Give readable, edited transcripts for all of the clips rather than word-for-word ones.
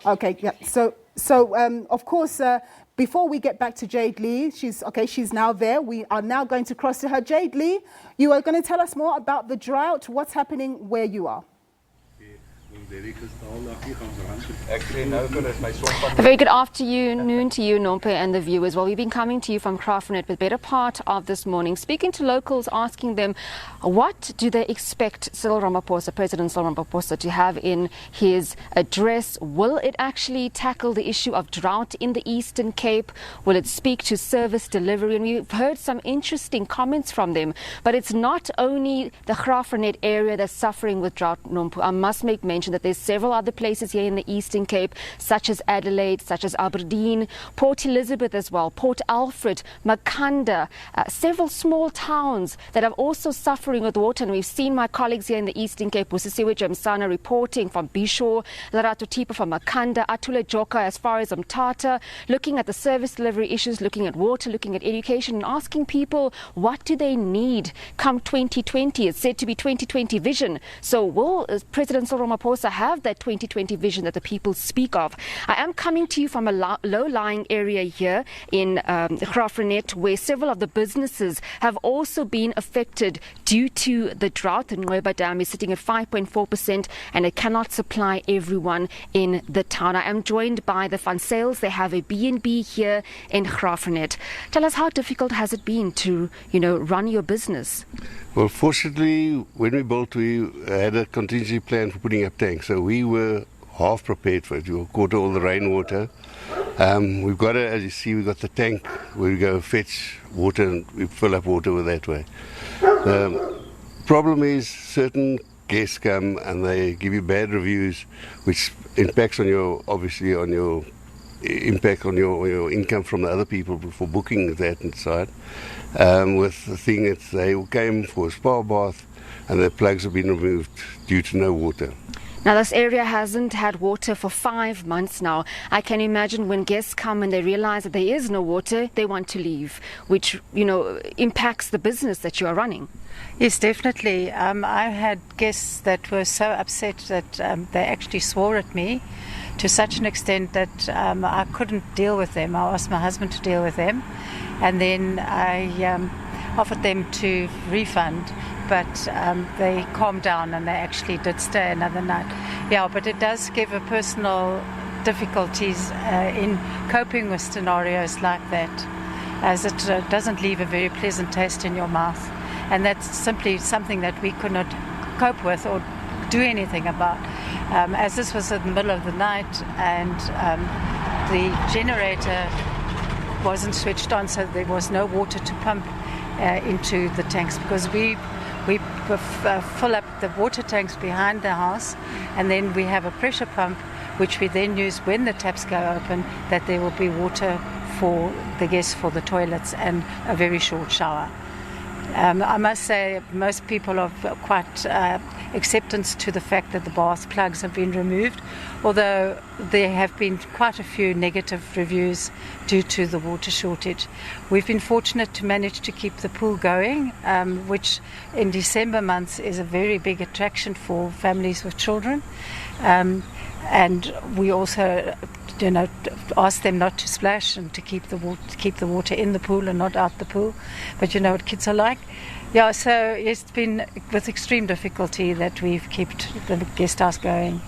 Okay, yeah. So of course, before we get back to Jayed-Leigh, she's now there. We are now going to cross to her. Jayed-Leigh, you are going to tell us more about the drought, what's happening where you are. A very good afternoon to you, Nompe, and the viewers. Well, we've been coming to you from Graaff-Reinet with the better part of this morning, speaking to locals, asking them what do they expect President Cyril Ramaphosa, to have in his address. Will it actually tackle the issue of drought in the Eastern Cape? Will it speak to service delivery? And we've heard some interesting comments from them. But it's not only the Graaff-Reinet area that's suffering with drought, Nompe. I must make mention that there's several other places here in the Eastern Cape, such as Adelaide, such as Aberdeen, Port Elizabeth as well, Port Alfred, Makhanda, several small towns that are also suffering with water. And we've seen my colleagues here in the Eastern Cape, Busisiwe Jamsana reporting from Bisho, Lerato Tipa from Makhanda, Atule Joka as far as Mthatha, looking at the service delivery issues, looking at water, looking at education, and asking people what do they need come 2020. It's said to be 2020 vision. So will President Cyril Ramaphosa have that 2020 vision that the people speak of? I am coming to you from a low-lying area here in Graaff-Reinet, where several of the businesses have also been affected due to the drought. The Nqweba Dam is sitting at 5.4% and it cannot supply everyone in the town. I am joined by the Van Sales. They have a B&B here in Graaff-Reinet. Tell us, how difficult has it been to, run your business? Well, fortunately, when we built, we had a contingency plan for putting up tanks. So we were half prepared for it. We caught all the rainwater. We've got as you see, we've got the tank where we go fetch water and we fill up water with that way. The problem is certain guests come and they give you bad reviews, which impacts on your income from the other people for booking that inside. With the thing that they came for a spa bath and their plugs have been removed due to no water. Now, this area hasn't had water for 5 months now. I can imagine when guests come and they realize that there is no water, they want to leave, which, impacts the business that you are running. Yes, definitely. I had guests that were so upset that they actually swore at me to such an extent that I couldn't deal with them. I asked my husband to deal with them, and then I offered them to refund, but they calmed down and they actually did stay another night. Yeah, but it does give a personal difficulties in coping with scenarios like that, as it doesn't leave a very pleasant taste in your mouth, and that's simply something that we could not cope with or do anything about. As this was in the middle of the night and the generator wasn't switched on, so there was no water to pump into the tanks, because we fill up the water tanks behind the house, and then we have a pressure pump which we then use when the taps go open, that there will be water for the guests for the toilets and a very short shower. I must say most people are quite acceptance to the fact that the bath plugs have been removed, although there have been quite a few negative reviews due to the water shortage. We've been fortunate to manage to keep the pool going, which in December months is a very big attraction for families with children. And we also ask them not to splash and to keep the water in the pool and not out the pool. But you know what kids are like. Yeah, so it's been with extreme difficulty that we've kept the guest house going.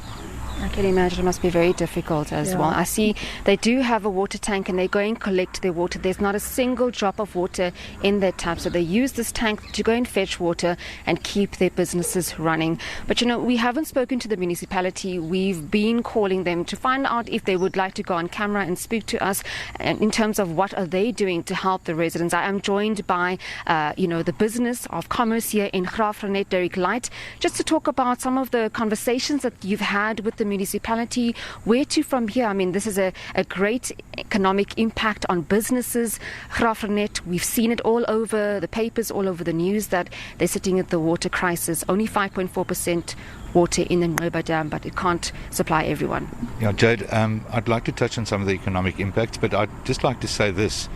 I can imagine it must be very difficult as well. I see they do have a water tank and they go and collect their water. There's not a single drop of water in their tap, so they use this tank to go and fetch water and keep their businesses running. But we haven't spoken to the municipality. We've been calling them to find out if they would like to go on camera and speak to us in terms of what are they doing to help the residents. I am joined by the business of commerce here in Graaff-Reinet, Jayed-Leigh, just to talk about some of the conversations that you've had with the municipality. Where to from here? I mean, this is a great economic impact on businesses. Graaff-Reinet, we've seen it all over the papers, all over the news, that they're sitting at the water crisis. Only 5.4% water in the Nqweba Dam, but it can't supply everyone. Yeah, Jade, I'd like to touch on some of the economic impacts, but I'd just like to say this,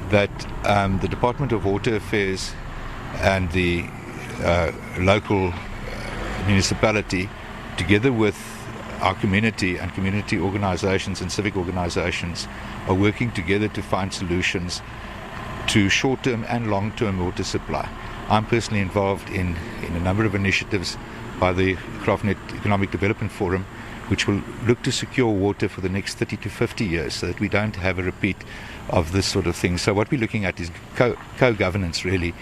that the Department of Water Affairs and the local municipality, together with our community and community organisations and civic organisations are working together to find solutions to short-term and long-term water supply. I'm personally involved in a number of initiatives by the Graaff-Reinet Economic Development Forum, which will look to secure water for the next 30 to 50 years so that we don't have a repeat of this sort of thing. So what we're looking at is co-governance really,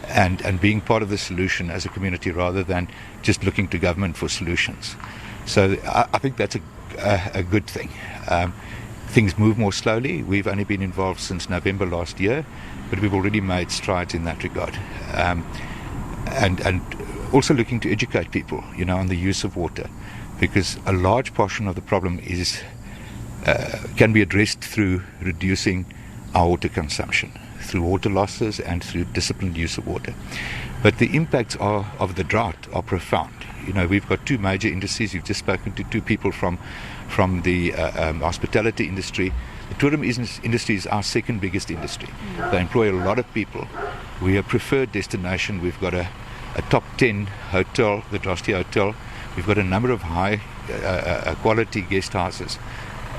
and being part of the solution as a community rather than just looking to government for solutions. So I think that's a good thing. Things move more slowly. We've only been involved since November last year, but we've already made strides in that regard. And also looking to educate people, on the use of water, because a large portion of the problem can be addressed through reducing our water consumption, through water losses and through disciplined use of water. But the impacts of the drought are profound. We've got two major industries. You've just spoken to two people from the hospitality industry. The tourism industry is our second biggest industry. They employ a lot of people. We are a preferred destination. We've got a top 10 hotel, the Drosty Hotel. We've got a number of high quality guest houses,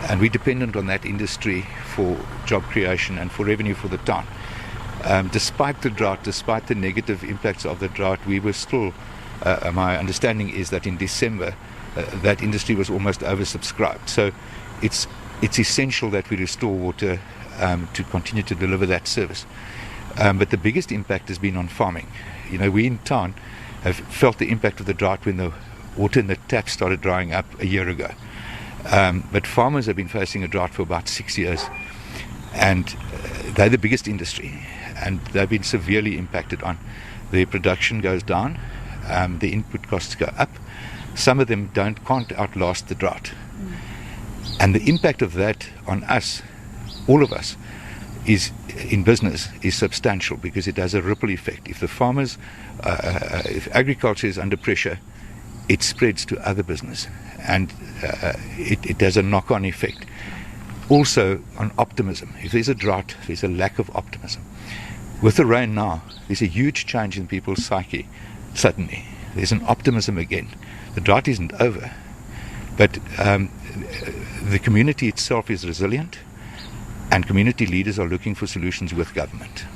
and we're dependent on that industry for job creation and for revenue for the town. Despite the drought, despite the negative impacts of the drought, we were still, my understanding is that in December, that industry was almost oversubscribed. So it's essential that we restore water to continue to deliver that service. But the biggest impact has been on farming. We in town have felt the impact of the drought when the water in the taps started drying up a year ago. But farmers have been facing a drought for about 6 years, and they're the biggest industry, and they've been severely impacted on. Their production goes down, the input costs go up. Some of them can't outlast the drought. And the impact of that on us, all of us, in business is substantial, because it has a ripple effect. If the farmers, if agriculture is under pressure, it spreads to other business, and it has a knock-on effect. Also on optimism. If there's a drought, there's a lack of optimism. With the rain now, there's a huge change in people's psyche. Suddenly, there's an optimism again. The drought isn't over, but the community itself is resilient, and community leaders are looking for solutions with government.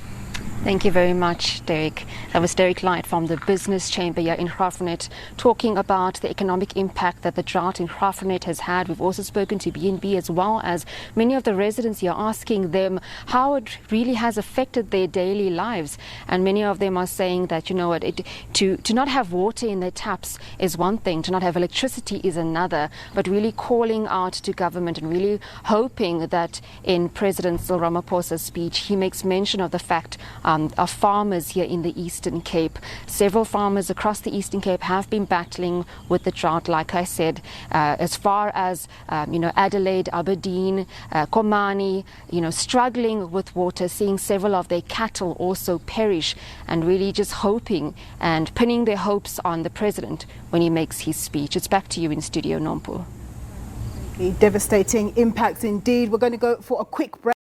Thank you very much, Derek. That was Derek Light from the Business Chamber here in Graaff-Reinet, talking about the economic impact that the drought in Graaff-Reinet has had. We've also spoken to B&B as well as many of the residents here, asking them how it really has affected their daily lives. And many of them are saying that, to not have water in their taps is one thing, to not have electricity is another, but really calling out to government and really hoping that in President Cyril Ramaphosa's speech, he makes mention of the fact of farmers here in the Eastern Cape. Several farmers across the Eastern Cape have been battling with the drought, like I said, as far as Adelaide, Aberdeen, Komani, struggling with water, seeing several of their cattle also perish, and really just hoping and pinning their hopes on the president when he makes his speech. It's back to you in studio, Nompo. Devastating impacts indeed. We're going to go for a quick break.